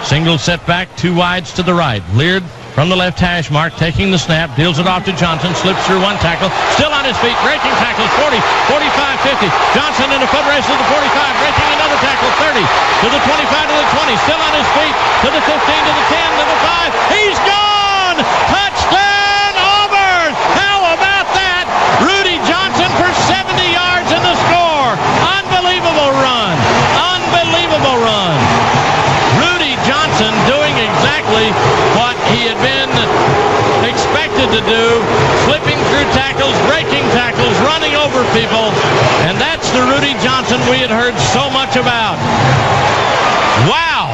Single set back, 2 wides to the right. Leard from the left hash mark, taking the snap, deals it off to Johnson, slips through 1 tackle, still on his feet, breaking tackles, 40, 45, 50. Johnson in a foot race to the 45, breaking another tackle, 30, to the 25, to the 20, still on his feet, to the 15, to the 10, to the 5. He's gone! Touchdown, Auburn! How about that? Rudy Johnson for 70 yards in the score. Unbelievable run. Unbelievable run. Rudy Johnson doing exactly what he had been expected to do, slipping through tackles, breaking tackles, running over people, and that's the Rudy Johnson we had heard so much about. Wow!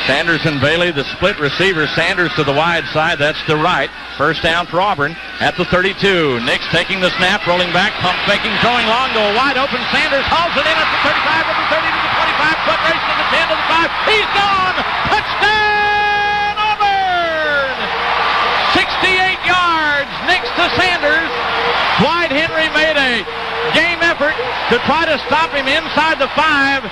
Sanders and Bailey, the split receiver. Sanders to the wide side. That's the right. First down for Auburn at the 32. Nix taking the snap, rolling back, pump faking, throwing long to a wide open. Sanders hauls it in at the 35, at the 30 to the 25, foot race to the 10 to the 5. He's gone! Touchdown, Auburn! 68 yards. Nix to Sanders. Dwight Henry made a game effort to try to stop him inside the 5.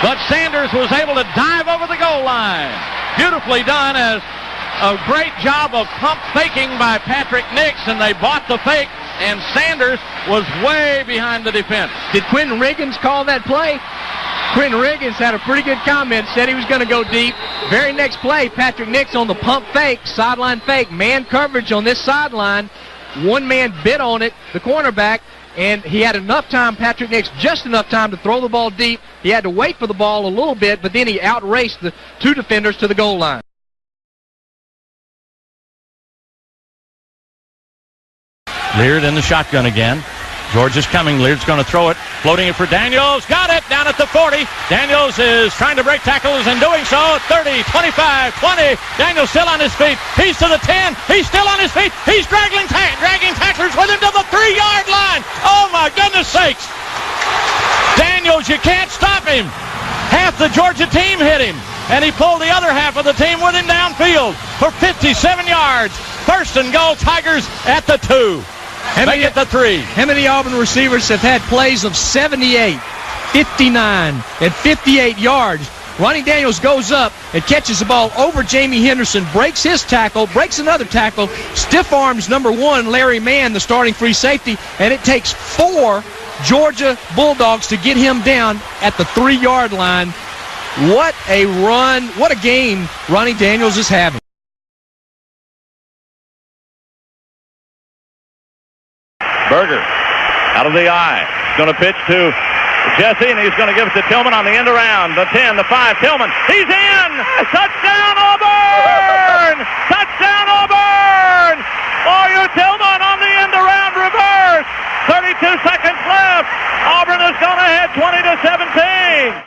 But Sanders was able to dive over the goal line. Beautifully done, as a great job of pump faking by Patrick Nix, and they bought the fake, and Sanders was way behind the defense. Did Quentin Riggins call that play? Quentin Riggins had a pretty good comment, said he was going to go deep. Very next play, Patrick Nix on the pump fake, sideline fake, man coverage on this sideline. One man bit on it, the cornerback, and he had enough time, Patrick Nix, just enough time to throw the ball deep. He had to wait for the ball a little bit, but then he outraced the 2 defenders to the goal line. Leard in the shotgun again. George is coming. Leard's going to throw it. Floating it for Daniels. Got it down at the 40. Daniels is trying to break tackles and doing so. 30, 25, 20. Daniels still on his feet. He's to the 10. He's still on his feet. He's dragging tacklers with him to the 3-yard line. Oh, my goodness sakes. Daniels, you can't stop him. Half the Georgia team hit him, and he pulled the other half of the team with him downfield for 57 yards. First and goal, Tigers at the 2. Make it the 3. How many Auburn receivers have had plays of 78, 59, and 58 yards? Ronnie Daniels goes up and catches the ball over Jamie Henderson, breaks his tackle, breaks another tackle, stiff arms number 1, Larry Mann, the starting free safety, and it takes 4 Georgia Bulldogs to get him down at the 3-yard line. What a run, what a game Ronnie Daniels is having. Berger out of the eye, going to pitch to Jesse, and he's going to give it to Tillman on the end around. The 10, the 5, Tillman, he's in! Touchdown, Auburn! Touchdown, Auburn! Lawyer Tillman on the end around reverse. 32 seconds left. Auburn has gone ahead 20-17.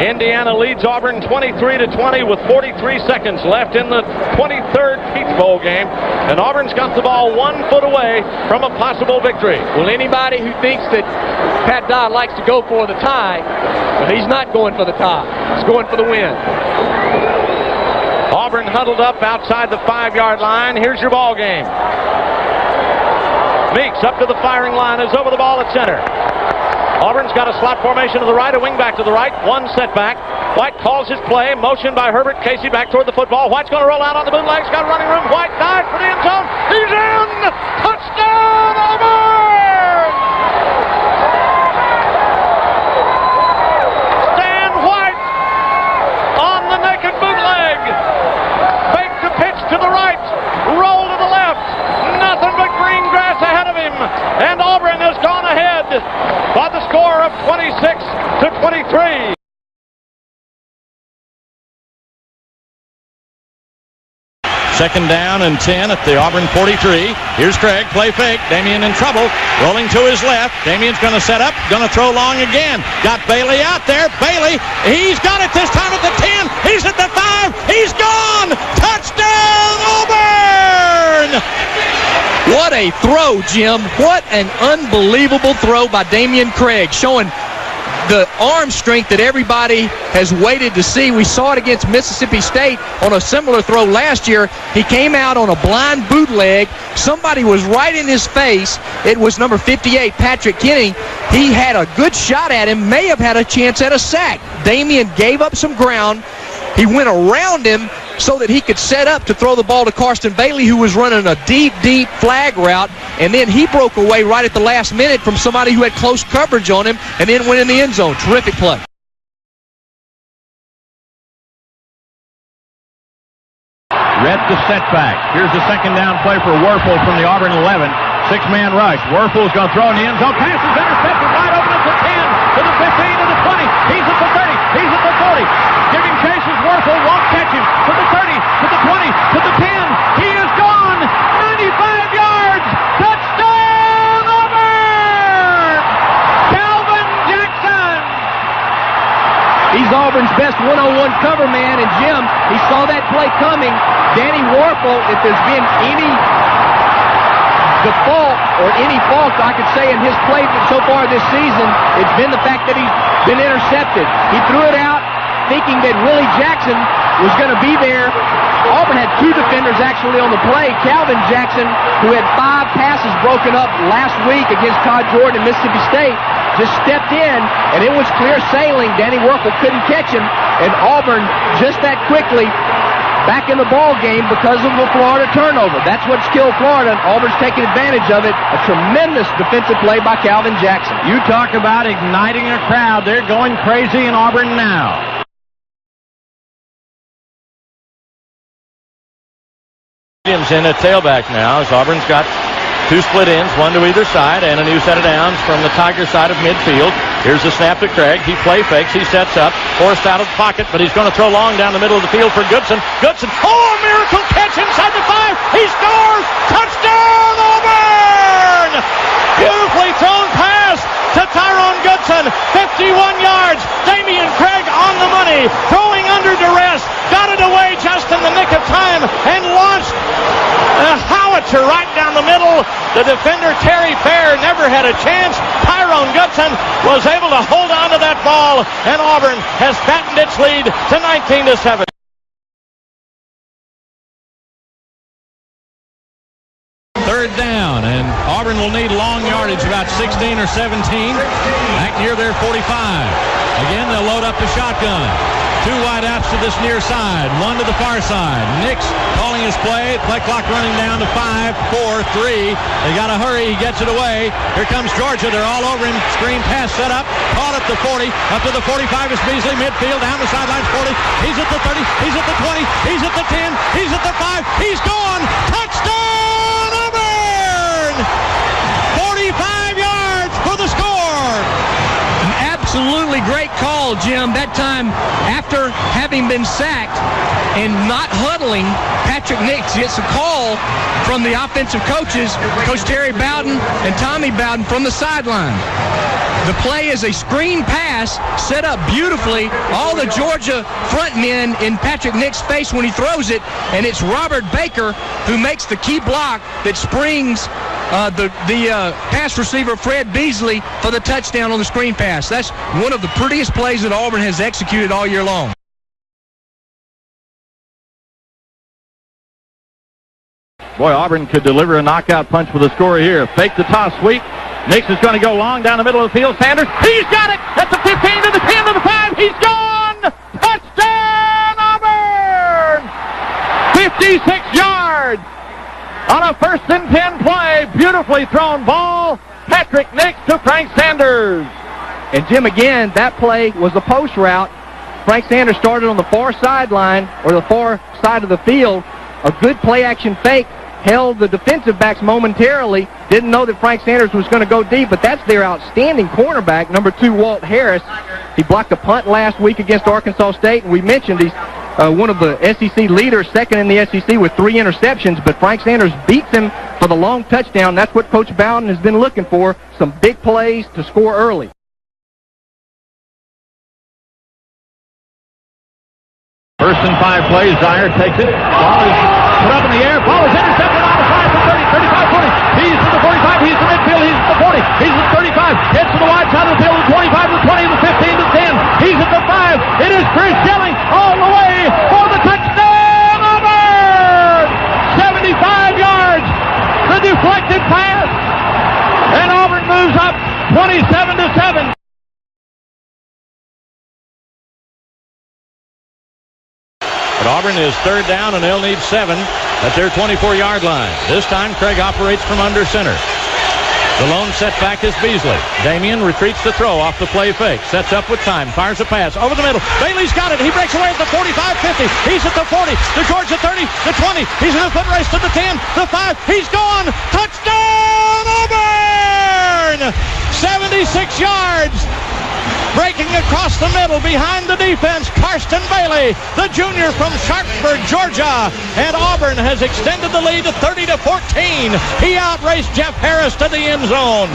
Indiana leads Auburn 23-20 with 43 seconds left in the 23rd Peach Bowl game, and Auburn's got the ball 1 foot away from a possible victory. Well, anybody who thinks that Pat Dodd likes to go for the tie, well, he's not going for the tie. He's going for the win. Auburn huddled up outside the 5-yard line. Here's your ball game. Meeks up to the firing line, is over the ball at center. Auburn's got a slot formation to the right, a wing back to the right, 1 setback. White calls his play, motion by Herbert. Casey back toward the football. White's going to roll out on the bootlegs, got running room. White dives for the end zone. He's in! Touchdown, Auburn! Stan White on the naked bootleg. Fake the pitch to the right, roll to the left. Nothing but green grass ahead of him, and Auburn has gone ahead by the score of 26-23. Second down and 10 at the Auburn 43. Here's Craig, play fake. Damian in trouble, rolling to his left. Damian's going to set up, going to throw long again. Got Bailey out there. Bailey, he's got it this time at the 10. He's at the 5. He's gone. Touchdown, Auburn! What a throw, Jim. What an unbelievable throw by Damian Craig, showing the arm strength that everybody has waited to see. We saw it against Mississippi State on a similar throw last year. He came out on a blind bootleg. Somebody was right in his face. It was number 58, Patrick Kenny. He had a good shot at him, may have had a chance at a sack. Damian gave up some ground. He went around him so that he could set up to throw the ball to Karsten Bailey, who was running a deep flag route, and then he broke away right at the last minute from somebody who had close coverage on him and then went in the end zone. Terrific play. Read the setback. Here's the second down play for Werfel from the Auburn 11. Six-man rush. Werfel's going to throw in the end zone. Pass is intercepted wide open at the 10, to the 15, to the 20. He's at the 30. He's at the 40. Giving chase is Werfel. Won't catch him. To the 30, to the 20, to the 10. He is gone. 95 yards. Touchdown, Auburn! Calvin Jackson! He's Auburn's best one-on-one cover man, and Jim, he saw that play coming. Danny Werfel, if there's been any default or any fault I could say in his play so far this season, it's been the fact that he's been intercepted. He threw it out thinking that Willie Jackson was going to be there. Auburn had two defenders actually on the play. Calvin Jackson, who had 5 passes broken up last week against Todd Jordan and Mississippi State, just stepped in, and it was clear sailing. Danny Werfel couldn't catch him, and Auburn just that quickly back in the ball game because of the Florida turnover. That's what's killed Florida, and Auburn's taking advantage of it. A tremendous defensive play by Calvin Jackson. You talk about igniting a crowd. They're going crazy in Auburn now. Williams in at tailback now as Auburn's got 2 split ends, 1 to either side, and a new set of downs from the Tiger side of midfield. Here's the snap to Craig. He play fakes. He sets up, forced out of the pocket, but he's going to throw long down the middle of the field for Goodson. Goodson, oh, miracle catch inside the 5. He scores! Touchdown, Auburn! Beautifully thrown pass to Tyrone Goodson. 51 yards. Damian Craig on the money, throwing under duress. Got it away just in the nick of time and launched a howitzer right down the middle. The defender, Terry Fair, never had a chance. Tyrone Goodson was able to hold on to that ball, and Auburn has fattened its lead to 19-7. Third down, and Auburn will need long yardage, about 16 or 17, back near their 45. Again, they'll load up the shotgun. 2 wide outs to this near side, 1 to the far side. Nix calling his play. Play clock running down to 5, 4, 3. They got to hurry. He gets it away. Here comes Georgia. They're all over him. Screen pass set up. Caught at the 40. Up to the 45 is Beasley. Midfield down the sidelines. 40. He's at the 30. He's at the 20. He's at the 10. He's at the 5. He's gone. Touchdown, Auburn! 45 yards for the score. Absolutely great call, Jim. That time, after having been sacked and not huddling, Patrick Nix gets a call from the offensive coaches, Coach Terry Bowden and Tommy Bowden from the sideline. The play is a screen pass set up beautifully. All the Georgia front men in Patrick Nix's face when he throws it, and it's Robert Baker who makes the key block that springs the pass receiver Fred Beasley for the touchdown on the screen pass. That's one of the prettiest plays that Auburn has executed all year long. Boy, Auburn could deliver a knockout punch with a score here. Fake the toss sweep. Nix is going to go long down the middle of the field. Sanders, he's got it at the 15, to the 10, to the 5. He's gone! Touchdown, Auburn! 56 yards on a 1st and 10 play. Beautifully thrown ball. Patrick Nix to Frank Sanders. And Jim, again, that play was a post route. Frank Sanders started on the far sideline, or the far side of the field. A good play-action fake held the defensive backs momentarily. Didn't know that Frank Sanders was going to go deep, but that's their outstanding cornerback, number 2, Walt Harris. He blocked a punt last week against Arkansas State, and we mentioned he's one of the SEC leaders, second in the SEC with 3 interceptions, but Frank Sanders beats him for the long touchdown. That's what Coach Bowden has been looking for, some big plays to score early. First and 5 plays. Zier takes it. Ball is put up in the air. Ball is intercepted on the 5 to 30, 35, 40. He's to the 45. He's to midfield. He's to the 40. He's to the 35. Heads to the wide side of the field. The 25 to the 20 to the 15 But Auburn is third down, and they'll need 7 at their 24-yard line. This time, Craig operates from under center. The lone setback is Beasley. Damian retreats to throw off the play fake. Sets up with time. Fires a pass over the middle. Bailey's got it. He breaks away at the 45-50. He's at the 40. The Georgia 30. The 20. He's in the foot race to the 10. The 5. He's gone. Touchdown, Auburn! 76 yards. Breaking across the middle behind the defense, Karsten Bailey, the junior from Sharpsburg, Georgia. And Auburn has extended the lead to 30-14. He outraced Jeff Harris to the end zone.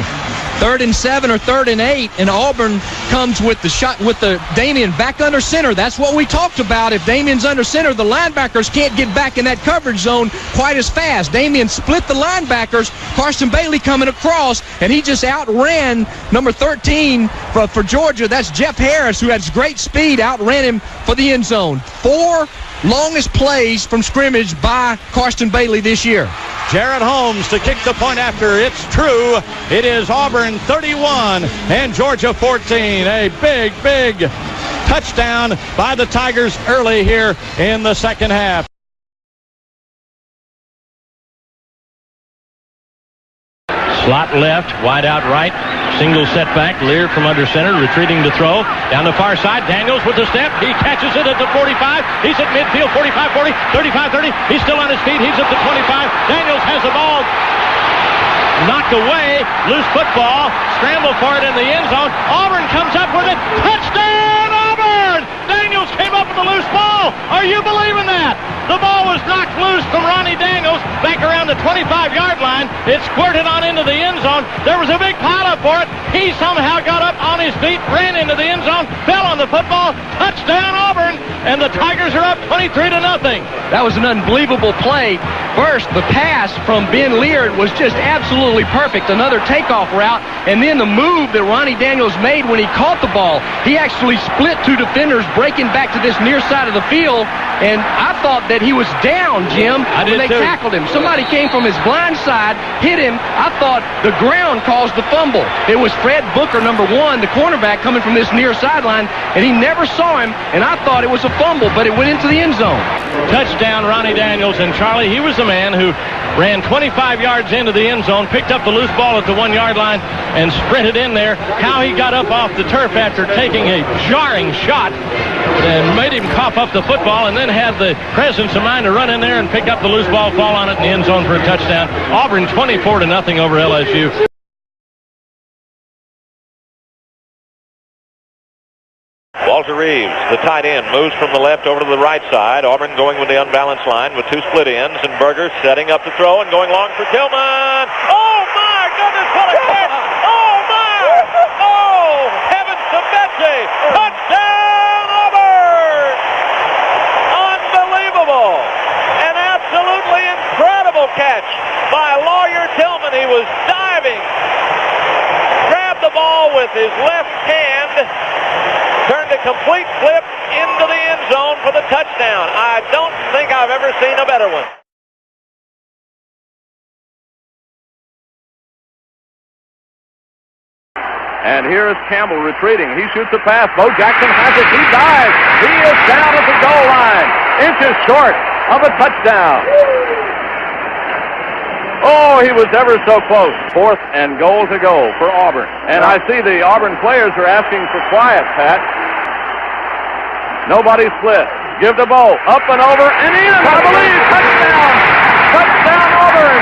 3rd and 7 or 3rd and 8, and Auburn comes with the shot with the Damian back under center. That's what we talked about. If Damian's under center, the linebackers can't get back in that coverage zone quite as fast. Damian split the linebackers. Karsten Bailey coming across, and he just outran number 13 for Georgia. That's Jeff Harris, who has great speed, outran him for the end zone. 4 longest plays from scrimmage by Karsten Bailey this year. Jared Holmes to kick the point after. It's true. It is Auburn 31 and Georgia 14. A big, big touchdown by the Tigers early here in the second half. Slot left, wide out right. Single setback. Lear from under center, retreating to throw. Down the far side, Daniels with the step. He catches it at the 45. He's at midfield, 45-40, 35-30. He's still on his feet. He's at the 25. Daniels has the ball. Knocked away. Loose football. Scramble for it in the end zone. Auburn comes up with it. Touchdown, Auburn! Daniels came up with a loose ball. Are you believing that? The ball was knocked loose from Ronnie Daniels back around the 25-yard line. It squirted on into the end zone. There was a big pileup for it. He somehow got up on his feet, ran into the end zone, fell on the football. Touchdown, Auburn! And the Tigers are up 23-0. That was an unbelievable play. First, the pass from Ben Lear was just absolutely perfect. Another takeoff route. And then the move that Ronnie Daniels made when he caught the ball. He actually split 2 defenders, breaking back to this near side of the field. And I thought that he was down, Jim, when they tackled him. Somebody came from his blind side, hit him. I thought the ground caused the fumble. It was Fred Booker, number 1, the cornerback, coming from this near sideline, and he never saw him, and I thought it was a fumble, but it went into the end zone. Touchdown, Ronnie Daniels. And Charlie, he was the man who ran 25 yards into the end zone, picked up the loose ball at the 1-yard line, and sprinted in there. How he got up off the turf after taking a jarring shot and made him cough up the football, and then had the presence of mind to run in there and pick up the loose ball, fall on it in the end zone for a touchdown. Auburn 24-0 over LSU. Walter Reeves, the tight end, moves from the left over to the right side. Auburn going with the unbalanced line with 2 split ends, and Berger setting up the throw and going long for Tillman. Oh my goodness, what a catch! Oh my! Oh, heavens to Betsy! Touchdown, Auburn! Unbelievable! An absolutely incredible catch by Lawyer Tillman. He was diving, grabbed the ball with his left hand, turned a complete flip into the end zone for the touchdown. I don't think I've ever seen a better one. And here is Campbell retreating. He shoots a pass. Bo Jackson has it. He dives. He is down at the goal line. Inches short of a touchdown. Oh, he was ever so close. 4th and goal to go for Auburn. And I see the Auburn players are asking for quiet, Pat. Nobody split. Give to Bo. Up and over and in, I believe. Touchdown. Touchdown, Auburn.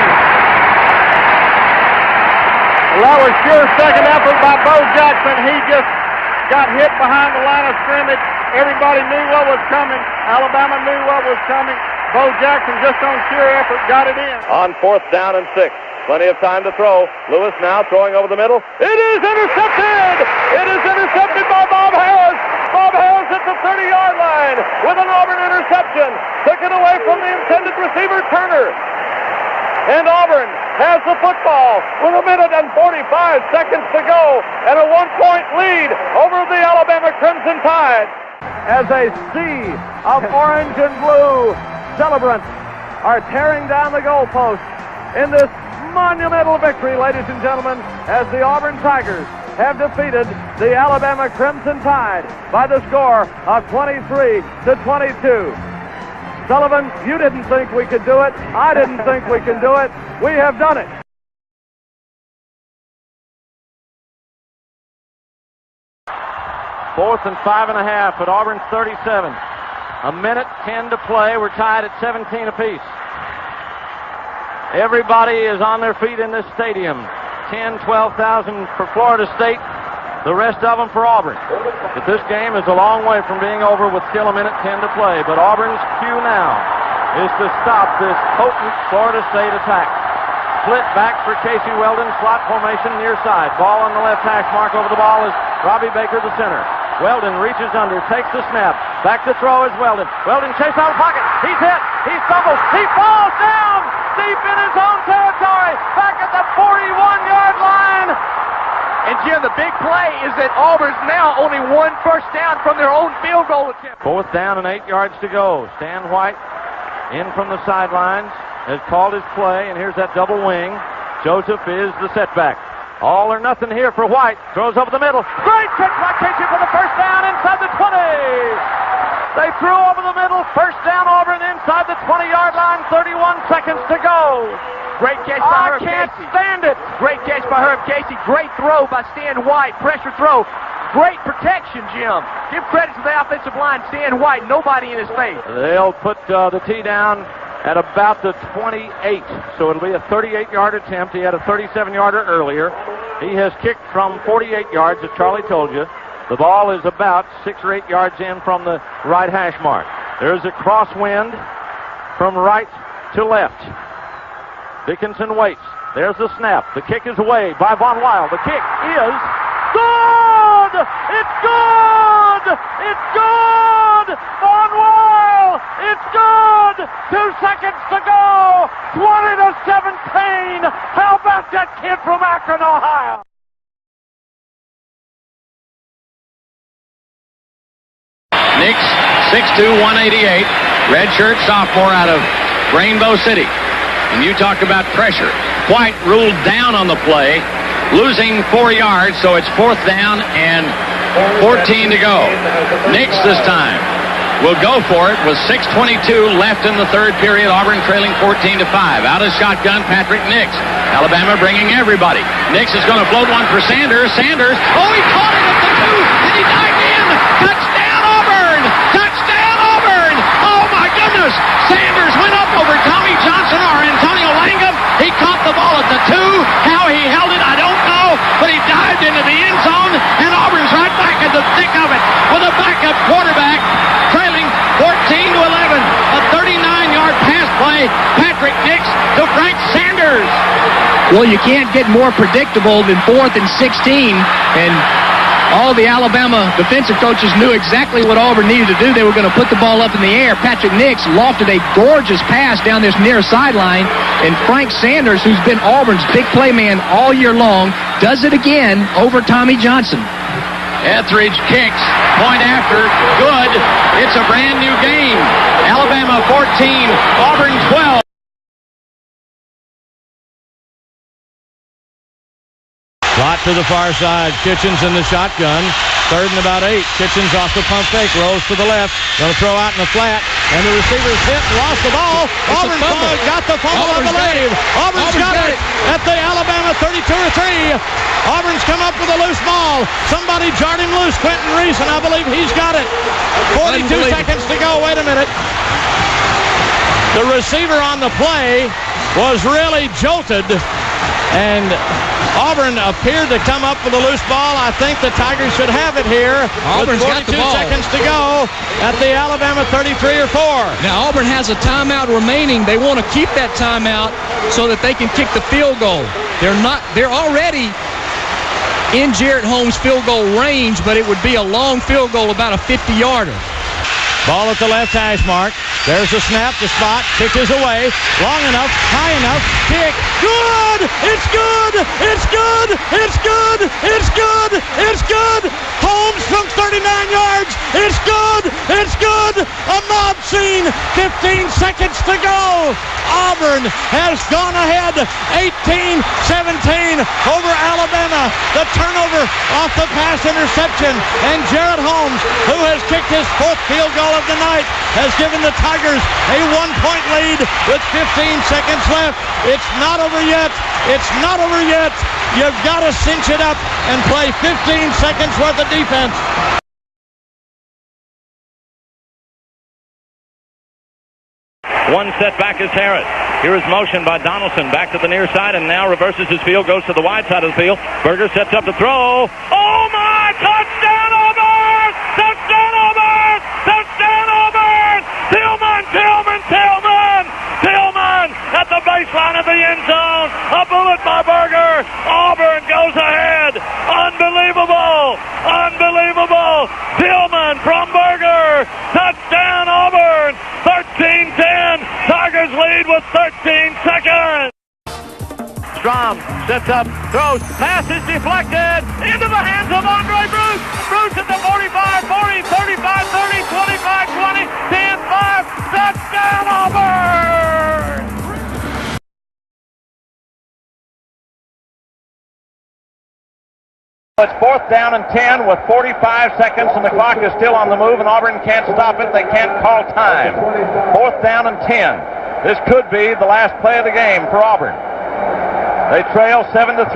Well, that was sure second effort by Bo Jackson. He just got hit behind the line of scrimmage. Everybody knew what was coming. Alabama knew what was coming. Bo Jackson, just on sheer effort, got it in. On 4th down and 6. Plenty of time to throw. Lewis now throwing over the middle. It is intercepted! It is intercepted by Bob Harris. Bob Harris at the 30-yard line with an Auburn interception. Took it away from the intended receiver, Turner. And Auburn has the football with 1 minute and 45 seconds to go and a 1-point lead over the Alabama Crimson Tide. As a sea of orange and blue celebrants are tearing down the goalpost in this monumental victory, ladies and gentlemen, as the Auburn Tigers have defeated the Alabama Crimson Tide by the score of 23-22. Sullivan, you didn't think we could do it. I didn't think we can do it. We have done it. Fourth and 5.5 at Auburn's 37. A minute 10 to play. We're tied at 17 apiece. Everybody is on their feet in this stadium. 10, 12,000 for Florida State. The rest of them for Auburn. But this game is a long way from being over with still a minute 10 to play. But Auburn's cue now is to stop this potent Florida State attack. Split back for Casey Weldon, slot formation near side. Ball on the left hash mark. Over the ball is Robbie Baker, the center. Weldon reaches under, takes the snap. Back to throw is Weldon. Weldon chased out of the pocket. He's hit. He stumbles. He falls down deep in his own territory. Back at the 41-yard line. And Jim, the big play is that Auburn's now only one first down from their own field goal attempt. Fourth down and 8 yards to go. Stan White in from the sidelines has called his play, and here's that double wing. Joseph is the setback. All or nothing here for White. Throws over the middle. Great catch by Casey for the first down inside the 20. They threw over the middle. First down Auburn inside the 20-yard line. 31 seconds to go. Great catch by Herb Casey. I can't stand it. Great catch by Herb Casey. Great throw by Stan White. Pressure throw. Great protection, Jim. Give credit to the offensive line. Stan White, nobody in his face. They'll put the tee down at about the 28. So it'll be a 38-yard attempt. He had a 37-yarder earlier. He has kicked from 48 yards, as Charlie told you. The ball is about 6 or 8 yards in from the right hash mark. There's a crosswind from right to left. Dickinson waits. There's the snap. The kick is away by Von Weil. The kick is good! It's good! It's good! Von Weil! It's good! 2 seconds to go! 20-17! How about that kid from Akron, Ohio? Nix, 6'2", 188, redshirt sophomore out of Rainbow City. And you talk about pressure. White ruled down on the play, losing 4 yards, so it's fourth down and 14 to go. Nix this time will go for it with 6:22 left in the third period. Auburn trailing 14-5. Out of shotgun, Patrick Nix. Alabama bringing everybody. Nix is going to float one for Sanders. Sanders, oh, he caught it at the 2, and he dived in. Touchdown, Auburn! Touchdown, Auburn! Oh, my goodness! Sanders went up over Tommy Johnson or Antonio Langham. He caught the ball at the 2. How he held it, I don't know, but he dived into the end zone, and Auburn's right back in the thick of it with a backup quarterback trailing 14-11. A 39-yard pass play. Patrick Nix to Frank Sanders. Well, you can't get more predictable than 4th and 16, and all the Alabama defensive coaches knew exactly what Auburn needed to do. They were going to put the ball up in the air. Patrick Nix lofted a gorgeous pass down this near sideline, and Frank Sanders, who's been Auburn's big play man all year long, does it again over Tommy Johnson. Etheridge kicks, point after, good. It's a brand new game. Alabama 14, Auburn 12. Slot to the far side. Kitchens in the shotgun. 3rd and about 8. Kitchens off the pump fake. Rolls to the left. Going to throw out in the flat. And the receiver's hit and lost the ball. Auburn got the fumble, I believe. Auburn's got it at the Alabama 32 or 3. Auburn's come up with a loose ball. Somebody jarred him loose. Quentin Reese, and I believe he's got it. 42 seconds to go. Wait a minute. The receiver on the play was really jolted, and Auburn appeared to come up with a loose ball. I think the Tigers should have it here. Auburn's got the ball. 42 seconds to go at the Alabama 33 or 4. Now Auburn has a timeout remaining. They want to keep that timeout so that they can kick the field goal. They're already in Jarrett Holmes' field goal range, but it would be a long field goal, about a 50-yarder. Ball at the left hash mark. There's a snap, the spot, kick is away, long enough, high enough, kick, good! It's good! It's good! It's good! It's good! It's good! Holmes from 39 yards, it's good! It's good! A mob scene. 15 seconds to go. Auburn has gone ahead 18-17 over Alabama. The turnover off the pass interception. And Jared Holmes, who has kicked his 4th field goal of the night, has given the Tigers a 1-point lead with 15 seconds left. It's not over yet. It's not over yet. You've got to cinch it up and play 15 seconds worth of defense. One setback is Harris. Here is motion by Donaldson. Back to the near side and now reverses his field. Goes to the wide side of the field. Berger sets up to throw. Oh my! Touchdown Auburn! Touchdown Auburn! Touchdown Auburn! Tillman! Tillman! Tillman! Tillman at the baseline of the end zone. A bullet by Berger. Auburn goes ahead. Unbelievable! Unbelievable! Tillman from Berger. Touchdown Auburn! 13-10. Tigers lead with 13 seconds. Strom sets up, throws, pass is deflected into the hands of Andre Bruce. Bruce at the 45, 40, 35, 30, 25, 20, 10, 5. Touchdown Auburn! It's 4th down and 10 with 45 seconds and the clock is still on the move and Auburn can't stop it. They can't call time. 4th down and 10. This could be the last play of the game for Auburn. They trail 7-3.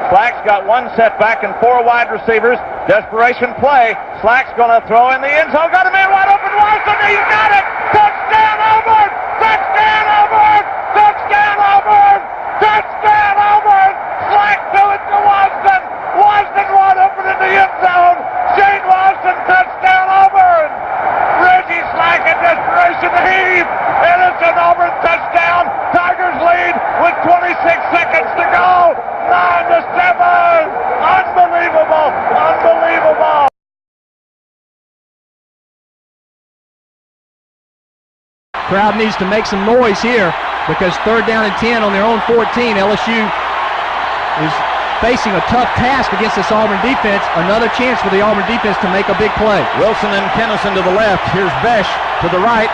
Slack's got 1 setback and 4 wide receivers. Desperation play. Slack's going to throw in the end zone. Got a man wide open. Watson, he's got it. Touchdown Auburn! Touchdown Auburn! Touchdown Auburn! Touchdown Auburn! Slack to it to Watson. Watson wide open in the end zone. Shane Watson, touchdown Auburn. Reggie Slack in desperation heave. And it's an Auburn touchdown. Tigers lead with 26 seconds to go. 9-7. Unbelievable. Unbelievable. Crowd needs to make some noise here because 3rd down and 10 on their own 14. LSU is facing a tough task against this Auburn defense. Another chance for the Auburn defense to make a big play. Wilson and Kennison to the left. Here's Besh to the right.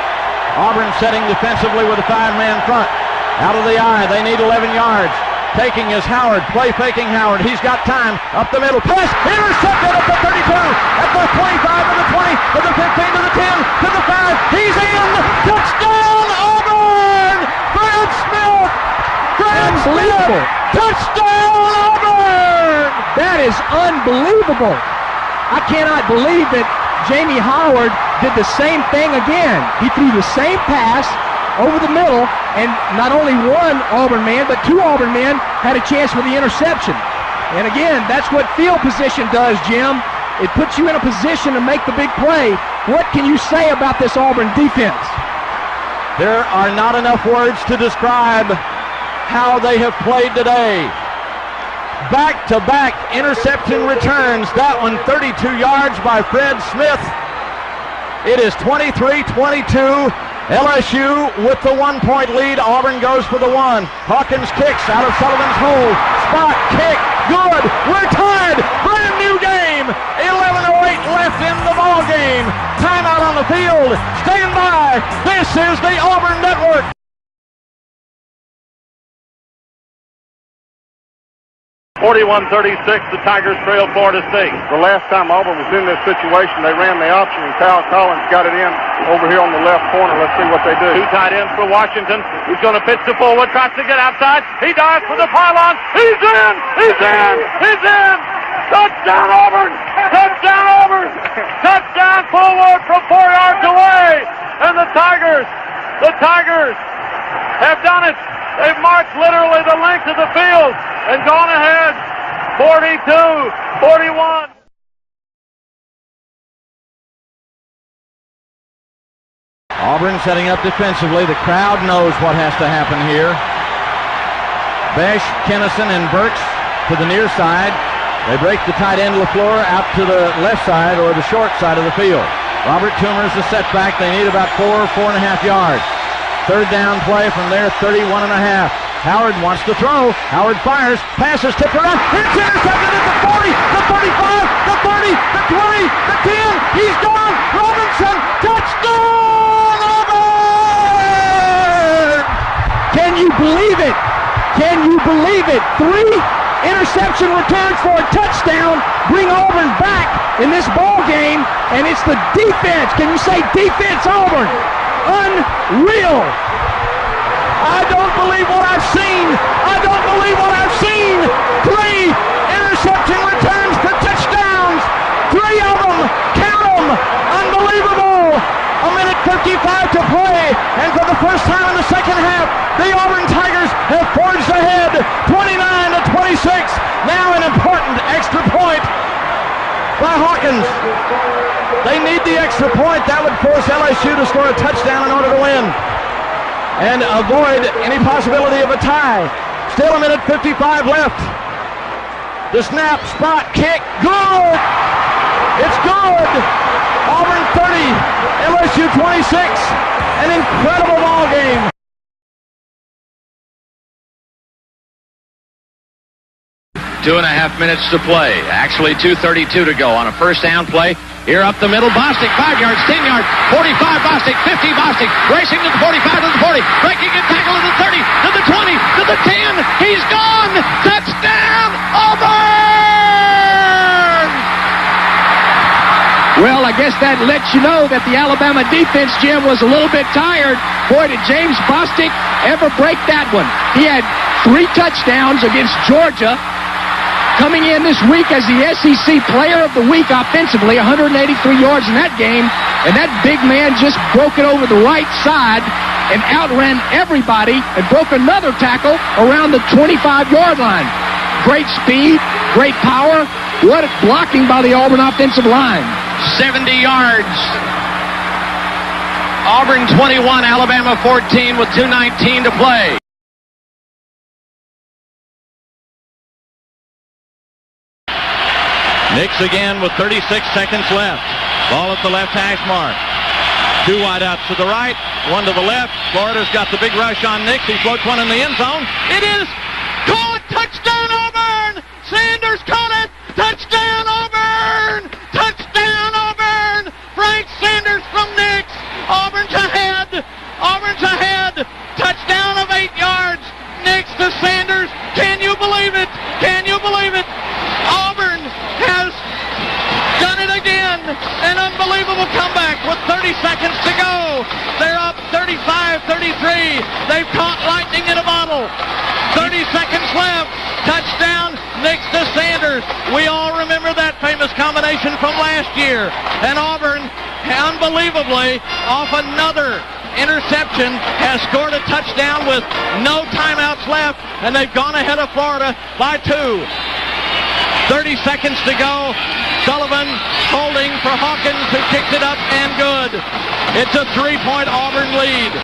Auburn setting defensively with a 5-man front. Out of the eye. They need 11 yards. Taking is Howard. Play faking Howard. He's got time. Up the middle. Pass. Intercepted at the 32. At the 25 to the 20. To the 15 to the 10. To the 5. He's in. Touchdown Auburn. Brad Smith. Brad Smith. Touchdown Auburn. That is unbelievable. I cannot believe that Jamie Howard did the same thing again. He threw the same pass over the middle, and not only one Auburn man, but 2 Auburn men had a chance for the interception. And again, that's what field position does, Jim. It puts you in a position to make the big play. What can you say about this Auburn defense? There are not enough words to describe how they have played today. Back-to-back interception returns. That one 32 yards by Fred Smith. It is 23-22. LSU with the 1-point lead. Auburn goes for the 1. Hawkins kicks out of Sullivan's hole. Spot kick. Good. We're tied. Brand new game. 11:08 left in the ball game. Timeout on the field. Stand by. This is the Auburn Network. 41-36, the Tigers trail Florida State. The last time Auburn was in this situation, they ran the option, and Kyle Collins got it in over here on the left corner. Let's see what they do. 2 tight ends for Washington. He's going to pitch to forward, tries to get outside. He dives for the pylon. He's in! He's in! He's in! Touchdown Auburn! Touchdown Auburn! Touchdown forward from 4 yards away! And the Tigers have done it. They've marched literally the length of the field and gone ahead 42-41. Auburn setting up defensively. The crowd knows what has to happen here. Besh, Kennison, and Burks to the near side. They break the tight end LaFleur out to the left side or the short side of the field. Robert Toomer's the setback. They need about 4.5 yards. 3rd down play from there, 31.5. Howard wants to throw. Howard fires. Pass is tipped around. It's intercepted at the 40, the 35, the 30, the 20, the 10. He's gone. Robinson. Touchdown! it? Can you believe it? 3 interception returns for a touchdown bring Auburn back in this ball game, and it's the defense. Can you say defense, Auburn? Unreal. I don't believe what I've seen. I don't believe what I've seen. 3 interception returns for touchdowns. 3 of them. Count them. Unbelievable. 1:55 to play, and for the first time in the second half, the Auburn Tigers have forged ahead, 29-26. Now an important extra point by Hawkins. They need the extra point. That would force LSU to score a touchdown in order to win and avoid any possibility of a tie. Still 1:55 left. The snap, spot, kick, good! It's good! Auburn 30, LSU 26. An incredible ball game. Two and a half minutes to play. Actually, 2:32 to go on a first down play. Here up the middle, Bostic, 5 yards, 10 yards, 45, Bostic, 50, Bostic, racing to the 45, to the 40, breaking a tackle to the 30, to the 20, to the 10. He's gone! Touchdown, Auburn! Well, I guess that lets you know that the Alabama defense, Jim, was a little bit tired. Boy, did James Bostic ever break that one. He had 3 touchdowns against Georgia. Coming in this week as the SEC Player of the Week offensively, 183 yards in that game, and that big man just broke it over the right side and outran everybody and broke another tackle around the 25-yard line. Great speed, great power. What blocking by the Auburn offensive line. 70 yards. Auburn 21, Alabama 14 with 2:19 to play. Nix again with 36 seconds left. Ball at the left hash mark. 2 wideouts to the right, 1 to the left. Florida's got the big rush on Nix. He floats one in the end zone. It is caught. Touchdown, Auburn! Sanders caught it. Touchdown, Auburn! Touchdown, Auburn! Frank Sanders from Nix. Auburn's ahead. Auburn's ahead. Touchdown of 8 yards. Nix to Sanders. Can you believe it? Can you believe it? Auburn has done it again. An unbelievable comeback with 30 seconds to go. They're up 35-33. They've caught lightning in a bottle. 30 seconds left. Touchdown, Nix to Sanders. We all remember that famous combination from last year. And Auburn, unbelievably, off another interception, has scored a touchdown with no timeouts left, and they've gone ahead of Florida by 2. 30 seconds to go. Sullivan holding for Hawkins, who kicked it up and good. It's a 3-point Auburn lead.